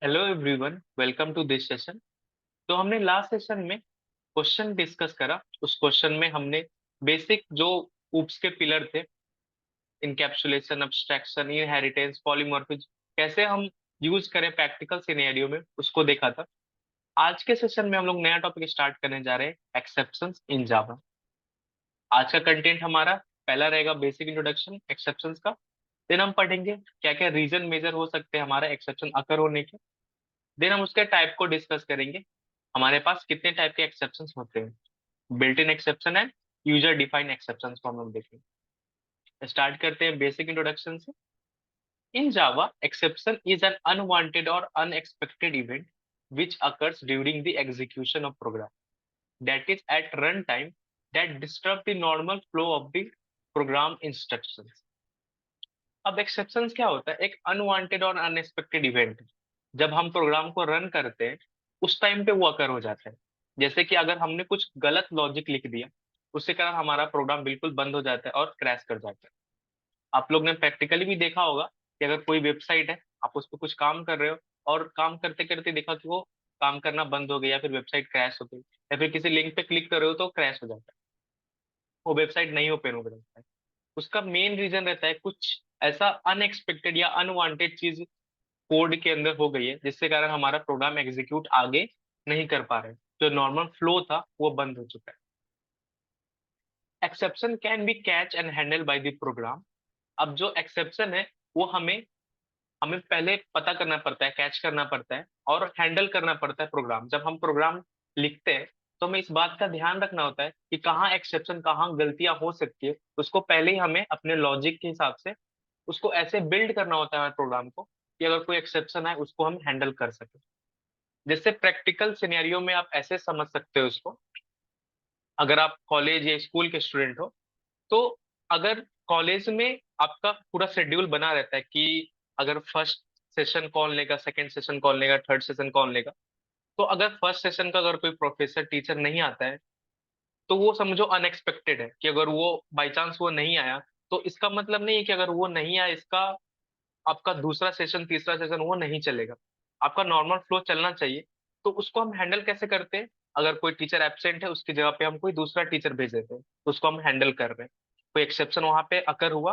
Hello everyone, welcome to this session. तो हमने last session में क्वेश्चन डिस्कस करा। उस क्वेश्चन में हमने बेसिक जो ऊप्स के पिलर थे, इनकैप्सुलेशन, अब्स्ट्रैक्शन, इनहेरिटेंस, पॉलीमॉर्फिज्म, कैसे हम यूज करें प्रैक्टिकल सिनेरियो में, उसको देखा था। आज के सेशन में हम लोग नया टॉपिक स्टार्ट करने जा रहे हैं, एक्सेप्शंस इन जावा। आज का कंटेंट हमारा पहला रहेगा बेसिक इंट्रोडक्शन एक्सेप्शंस का। देन हम पढ़ेंगे क्या क्या रीजन मेजर हो सकते हैं हमारा एक्सेप्शन अकर होने के। देन हम उसके टाइप को डिस्कस करेंगे, हमारे पास कितने टाइप के एक्सेप्शंस होते हैं, built in exception and user defined exceptions को हम लोग देखेंगे। स्टार्ट करते हैं बेसिक इंट्रोडक्शन से। इन जावा, एक्सेप्शन इज एन अनवांटेड और unexpected event which occurs during the execution of program that is at runtime that disrupt the normal flow of the program instructions। अब exceptions क्या होता है? एक अनवांटेड और अनएक्सपेक्टेड इवेंट। जब हम प्रोग्राम को रन करते हैं उस टाइम पे वो अकर हो जाता है। जैसे कि अगर हमने कुछ गलत लॉजिक लिख दिया, उसके कारण हमारा प्रोग्राम बिल्कुल बंद हो जाता है और क्रैश कर जाता है। आप लोग ने प्रैक्टिकली भी देखा होगा कि अगर कोई वेबसाइट है, आप उस पर कुछ काम कर रहे हो और काम करते करते देखा कि वो काम करना बंद हो गया या फिर वेबसाइट क्रैश हो गई, या फिर किसी लिंक पे क्लिक कर रहे हो तो क्रैश हो जाता है, वो वेबसाइट नहीं ओपन हो रहता है। उसका मेन रीजन रहता है कुछ ऐसा अनएक्सपेक्टेड या अनवांटेड चीज कोड के अंदर हो गई है, जिसके कारण हमारा प्रोग्राम एग्जीक्यूट आगे नहीं कर पा रहे। जो नॉर्मल फ्लो था वो बंद हो चुका है। Exception can be catch and handle by the program. अब जो एक्सेप्शन है वो हमें हमें पहले पता करना पड़ता है, कैच करना पड़ता है और हैंडल करना पड़ता है प्रोग्राम। जब हम प्रोग्राम लिखते हैं तो हमें इस बात का ध्यान रखना होता है कि कहाँ एक्सेप्शन, कहाँ गलतियां हो सकती है। उसको पहले ही हमें अपने लॉजिक के हिसाब से उसको ऐसे बिल्ड करना होता है हमारे प्रोग्राम को कि अगर कोई एक्सेप्शन आए उसको हम हैंडल कर सके। जैसे प्रैक्टिकल सिनेरियो में आप ऐसे समझ सकते हो उसको। अगर आप कॉलेज या स्कूल के स्टूडेंट हो, तो अगर कॉलेज में आपका पूरा शेड्यूल बना रहता है कि अगर फर्स्ट सेशन कौन लेगा, सेकंड सेशन कौन लेगा, थर्ड सेशन कौन लेगा, तो अगर फर्स्ट सेशन का अगर कोई प्रोफेसर टीचर नहीं आता है तो वो समझो अनएक्सपेक्टेड है कि अगर वो बाई चांस वो नहीं आया, तो इसका मतलब नहीं है कि अगर वो नहीं आया इसका आपका दूसरा सेशन, तीसरा सेशन वो नहीं चलेगा। आपका नॉर्मल फ्लो चलना चाहिए। तो उसको हम हैंडल कैसे करते हैं? अगर कोई टीचर एब्सेंट है उसकी जगह पे हम कोई दूसरा टीचर भेज देते हैं, तो उसको हम हैंडल कर रहे हैं। कोई एक्सेप्शन वहां पे अकर हुआ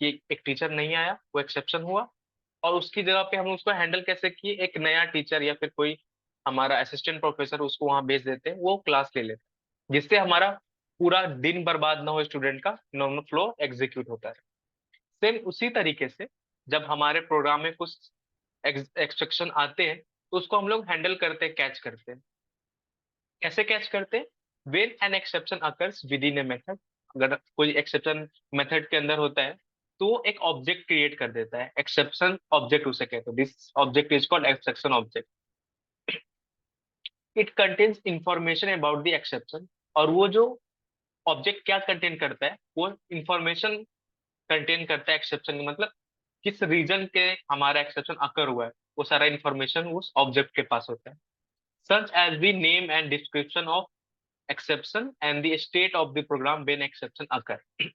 कि एक टीचर नहीं आया, वो एक्सेप्शन हुआ, और उसकी जगह पे हम उसको हैंडल कैसे किए, एक नया टीचर या फिर कोई हमारा असिस्टेंट प्रोफेसर उसको वहां भेज देते हैं, वो क्लास ले लेते हैं, जिससे हमारा पूरा दिन बर्बाद ना हो, स्टूडेंट का नॉर्मल फ्लो एग्जीक्यूट होता है। सेम उसी तरीके से जब हमारे प्रोग्राम में कुछ एक्सट्रक्शन आते हैं तो उसको हम लोग हैंडल करते हैं, कैच करते हैं। कैसे कैच करते हैं? When an exception occurs with in a method. अगर कोई एक्सेप्शन मेथड के अंदर होता है तो वो एक ऑब्जेक्ट क्रिएट कर देता है, एक्सेप्शन ऑब्जेक्ट उसे कहते हैं। This object is called exception object. It contains information about the exception. और वो जो ऑब्जेक्ट क्या कंटेन करता है, वो इंफॉर्मेशन कंटेन करता है एक्सेप्शन, मतलब किस रीजन के हमारा एक्सेप्शन अकर हुआ है, वो सारा इंफॉर्मेशन उस ऑब्जेक्ट के पास होता है। Such as the name and description of exception and the state of the program when exception occur.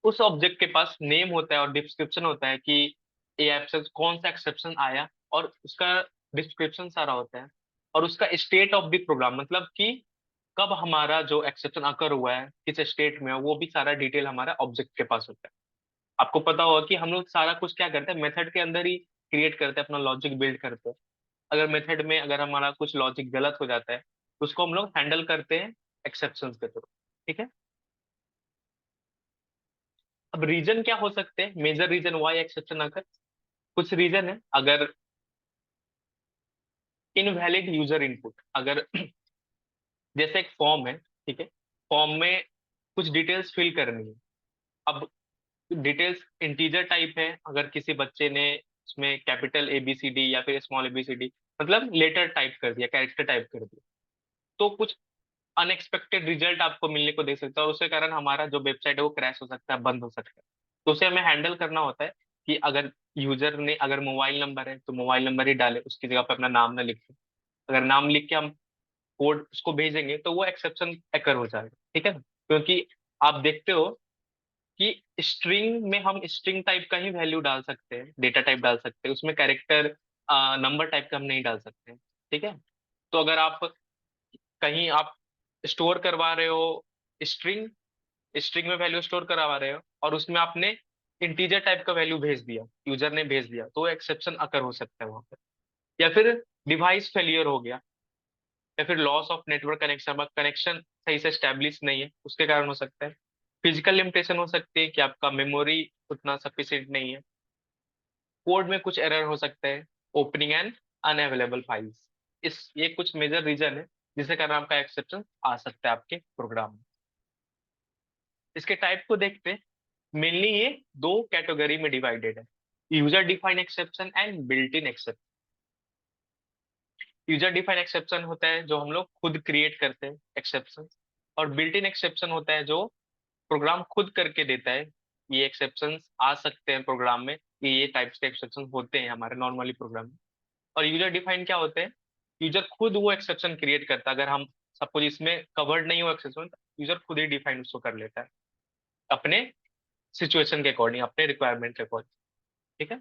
उस ऑब्जेक्ट के पास नेम होता है और डिस्क्रिप्शन होता है कि ये एक्सेप्शन, कौन सा एक्सेप्शन आया, और उसका डिस्क्रिप्शन सारा होता है। और उसका स्टेट ऑफ द प्रोग्राम, मतलब कि कब हमारा जो एक्सेप्शन अकर हुआ है, किस स्टेट में है, वो भी सारा डिटेल हमारा ऑब्जेक्ट के पास होता है। आपको पता होगा कि हम लोग सारा कुछ क्या करते हैं, मेथड के अंदर ही क्रिएट करते हैं, अपना लॉजिक बिल्ड करते हैं। अगर मेथड में अगर हमारा कुछ लॉजिक गलत हो जाता है तो उसको हम लोग हैंडल करते हैं एक्सेप्शंस के थ्रू। ठीक है। अब रीजन क्या हो सकते हैं, मेजर रीजन वाई एक्सेप्शन अगर? कुछ रीजन है। अगर इनवैलिड यूजर इनपुट, अगर जैसे एक फॉर्म है, ठीक है, फॉर्म में कुछ डिटेल्स फिल करनी है। अब डिटेल्स इंटीजर टाइप है, अगर किसी बच्चे ने उसमें कैपिटल ABCD या फिर स्मॉल ABCD, मतलब लेटर टाइप कर दिया, कैरेक्टर टाइप कर दिया, तो कुछ अनएक्सपेक्टेड रिजल्ट आपको मिलने को दे सकता है, और उसके कारण हमारा जो वेबसाइट है वो क्रैश हो सकता है, बंद हो सकता है। तो उसे हमें हैंडल करना होता है कि अगर यूजर ने अगर मोबाइल नंबर है तो मोबाइल नंबर ही डाले, उसकी जगह पर अपना नाम ना लिखे। अगर नाम लिख के हम कोड उसको भेजेंगे तो वो एक्सेप्शन एकर हो जाएगा। ठीक है ना? क्योंकि आप देखते हो कि स्ट्रिंग में हम स्ट्रिंग टाइप का ही वैल्यू डाल सकते हैं, डेटा टाइप डाल सकते हैं, उसमें कैरेक्टर नंबर टाइप का हम नहीं डाल सकते हैं। ठीक है, तो अगर आप कहीं आप स्टोर करवा रहे हो स्ट्रिंग, स्ट्रिंग में वैल्यू स्टोर करवा रहे हो और उसमें आपने इंटीजर टाइप का वैल्यू भेज दिया, यूजर ने भेज दिया, तो एक्सेप्शन अकर हो सकता है वहां पर। या फिर डिवाइस फेलियर हो गया, या फिर loss of network connection, connection सही से स्टैब्लिश नहीं है उसके कारण हो सकता है। फिजिकल लिमिटेशन हो सकती है कि आपका मेमोरी उतना सफिशिएंट नहीं है। कोड में कुछ एरर हो सकते हैं, ओपनिंग एंड अनअवेलेबल फाइल्स। ये कुछ मेजर रीजन है जिसके कारण आपका एक्सेप्शन आ सकता है आपके प्रोग्राम में। इसके टाइप को देखते हैं, मेनली ये दो कैटेगरी में डिवाइडेड है, user define exception and built in exception. User define exception होता है जो हम लोग खुद क्रिएट करते हैं एक्सेप्शन, और बिल्ट इन एक्सेप्शन होता है जो प्रोग्राम खुद करके देता है। ये एक्सेप्शंस आ सकते हैं प्रोग्राम में, ये टाइप्स के एक्सेप्शन होते हैं हमारे नॉर्मली प्रोग्राम में। और यूजर डिफाइन क्या होते हैं, यूजर खुद वो एक्सेप्शन क्रिएट करता है। अगर हम सपोज इसमें कवर्ड नहीं हो एक्सेप्शन, यूजर खुद ही डिफाइन उसको कर लेता है अपने सिचुएशन के अकॉर्डिंग, अपने रिक्वायरमेंट के अकॉर्डिंग। ठीक है,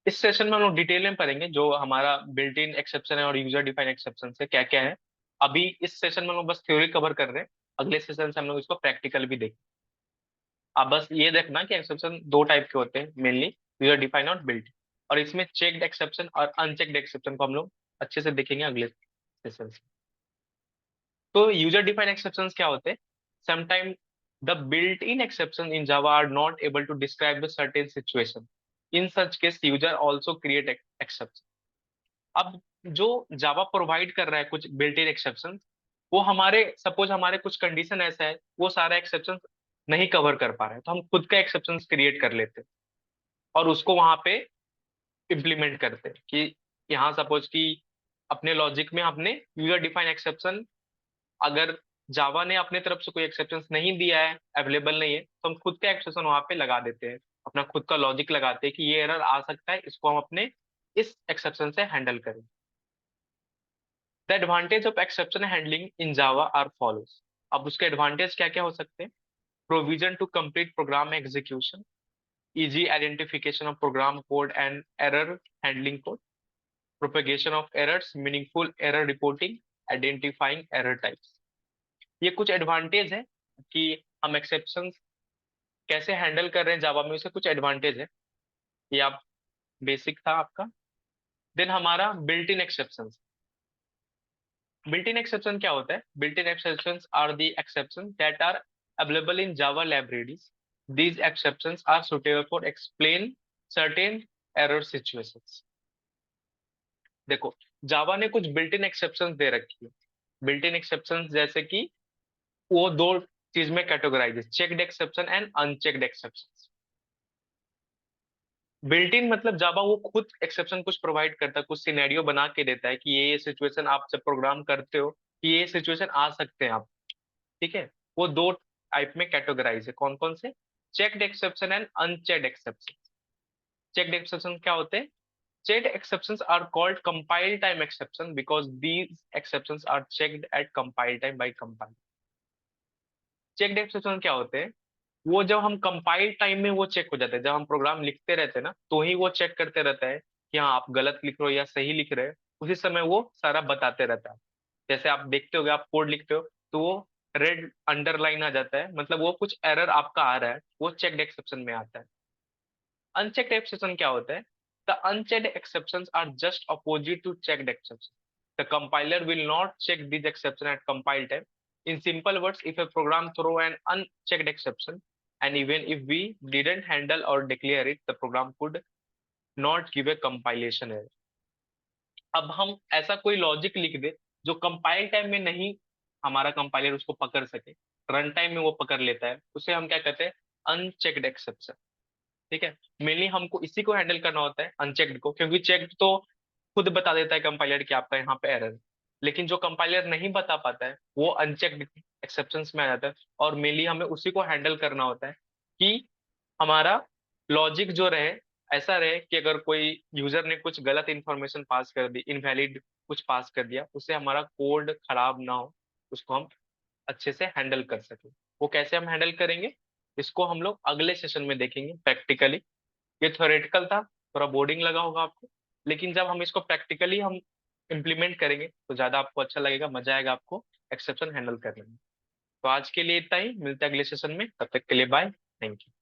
इस सेशन में हम लोग डिटेल में पढ़ेंगे जो हमारा बिल्ट इन एक्सेप्शन है और यूजर डिफाइन एक्सेप्शन से क्या क्या है। अभी इस सेशन में हम लोग बस थ्योरी कवर कर रहे हैं, अगले सेशन से हम लोग इसको प्रैक्टिकल भी देखें। आप बस ये देखना कि एक्सेप्शन दो टाइप के होते हैं मेनली, यूजर डिफाइन और बिल्ट। और इसमें चेक्ड एक्सेप्शन और अनचेक्ड एक्सेप्शन को हम लोग अच्छे से देखेंगे अगले सेशन से। तो यूजर डिफाइन एक्सेप्शंस क्या होते हैं, sometime the built in exception in Java are not able to describe the certain situation, in such case user also create exception. अब जो जावा प्रोवाइड कर रहा है कुछ बिल्ट इन एक्सेप्शन, वो हमारे सपोज हमारे कुछ कंडीशन ऐसा है वो सारा एक्सेप्शन नहीं कवर कर पा रहे हैं, तो हम खुद का एक्सेप्शन क्रिएट कर लेते हैं और उसको वहां पे इम्प्लीमेंट करते हैं कि यहाँ सपोज कि अपने लॉजिक में हमने यूजर डिफाइन एक्सेप्शन, अगर जावा ने अपने तरफ से कोई एक्सेप्शन नहीं दिया है, अवेलेबल नहीं है, तो हम खुद का एक्सेप्शन वहां पे लगा देते हैं, अपना खुद का लॉजिक लगाते हैं कि ये एरर आ सकता है, इसको हम अपने इस एक्सेप्शन से हैंडल करें। The advantage of exception handling in Java are follows. अब उसके एडवांटेज क्या क्या हो सकते हैं, provision to complete program execution, easy identification of program code and error handling code, propagation of errors, meaningful error reporting, identifying error types. ये कुछ advantage है कि हम एक्सेप्शन कैसे हैंडल कर रहे हैं जावा में, उसके कुछ एडवांटेज है। ये आप बेसिक था आपका। देन हमारा built in exception. Built in exception क्या होता है, built in exceptions are the exception that are available in Java libraries. These exceptions are suitable for explain certain error situations. देखो, जावा ने कुछ बिल्ट इन एक्सेप्शंस दे रखी है। Built in exceptions जैसे कि वो दो चीज में कैटेगराइज है, checked exception and unchecked exception. Built इन मतलब जावा वो खुद एक्सेप्शन कुछ प्रोवाइड करता है, कुछ सिनेरियो बना के देता है कि ये सिचुएशन आप जब प्रोग्राम करते हो कि ये सिचुएशन आ सकते हैं आप। ठीक है, वो दो टाइप में कैटेगराइज है, कौन कौन से, checked exception and unchecked exception. Checked exception क्या होते हैं, checked exceptions are called compile time exception because these exceptions are checked at compile time by compile। checked exception क्या होते हैं, वो जब हम कंपाइल टाइम में वो चेक हो जाते हैं, जब हम प्रोग्राम लिखते रहते हैं ना तो ही वो चेक करते रहता है कि हाँ आप गलत लिख रहे हो या सही लिख रहे हो, उसी समय वो सारा बताते रहता है। जैसे आप देखते हो आप कोड लिखते हो तो वो रेड अंडरलाइन आ जाता है, मतलब वो कुछ एरर आपका आ रहा है, वो चेक्ड एक्सेप्शन में आता है। अनचेक्ड एक्सेप्शन क्या होता है, the unchecked exceptions are just opposite to checked exception. The compiler will not check this exception at compile time. In simple words, if a program throw an unchecked exception, and even if we didn't handle or declare it, the program could not give a compilation error। अब हम ऐसा कोई logic लिख दे जो compile time में नहीं, हमारा compiler उसको पकड़ सके, रन टाइम में वो पकड़ लेता है, उसे हम क्या कहते हैं, अनचेक्ड एक्सेप्शन। ठीक है, मेनली हमको इसी को हैंडल करना होता है अनचेक्ड को, क्योंकि चेक्ड तो खुद बता देता है कंपाइलर कि आपका यहाँ पे एरर है, लेकिन जो कंपाइलर नहीं बता पाता है वो अनचेक्ड एक्सेप्शंस में आ जाता है। और मेनली हमें उसी को हैंडल करना होता है कि हमारा लॉजिक जो रहे ऐसा रहे कि अगर कोई यूजर ने कुछ गलत इंफॉर्मेशन पास कर दी, इनवैलिड कुछ पास कर दिया, उससे हमारा कोड खराब ना हो, उसको हम अच्छे से हैंडल कर सके। वो कैसे हम हैंडल करेंगे, इसको हम लोग अगले सेशन में देखेंगे प्रैक्टिकली। ये थ्योरेटिकल था, थोड़ा बोर्डिंग लगा होगा आपको, लेकिन जब हम इसको प्रैक्टिकली हम इम्प्लीमेंट करेंगे तो ज्यादा आपको अच्छा लगेगा, मजा आएगा आपको एक्सेप्शन हैंडल करने में। तो आज के लिए इतना ही, मिलते हैं अगले सेशन में, तब तक के लिए बाय, थैंक यू।